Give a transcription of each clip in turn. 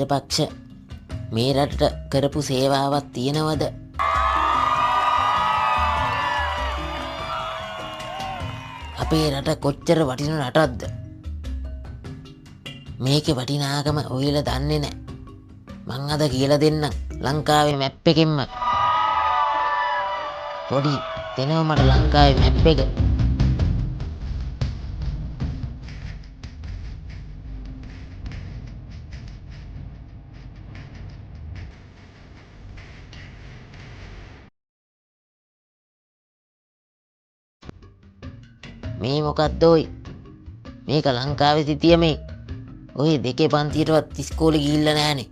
රාජපක්ෂ මේ රටට කරපු සේවාවක් තියෙනවද? අපේ රට කොච්චර වටින රටක්ද? මේකේ වටිනාකම ඔයලා දන්නේ නැහැ. මං අද කියලා දෙන්නම් ලංකාවේ මැප් එකෙන්ම. පොඩි දෙනවා මට ලංකාවේ මැප් එක. මේ මොකක්ද ඔයි? මේක ලංකාවේ සිටිය මේ ඔය දෙකේ පන්තියටවත් ඉස්කෝලේ ගිහිල්ලා නැහනේ.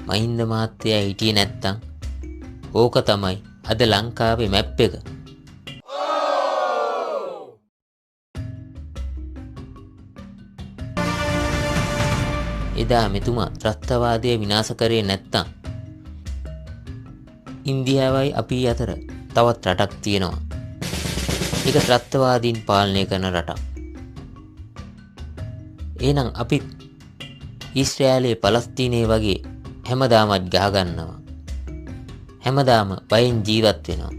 මහින්ද මහත්තයා හිටියේ නැත්තම් ඕක තමයි අද ලංකාවේ මැප් එක. එදා මෙතුමා ත්‍රස්තවාදය විනාශ කරේ නැත්තම් ඉන්දියාවයි අපි අතර තවත් රටක් තියෙනවා. ඒක ත්‍රස්තවාදීන් පාලනය කරන රටක්. එහෙනම් අපි ඊශ්‍රායලයේ පලස්තීනයේ වගේ හැමදාමත් ගහගන්නවා. හැමදාම බයෙන් ජීවත් වෙනවා.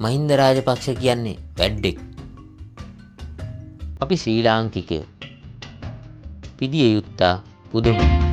මහින්ද රාජපක්ෂ කියන්නේ වැඩෙක්. අපි ශ්‍රී ලාංකිකයෝ. පිදිය යුත්තා පුදුම.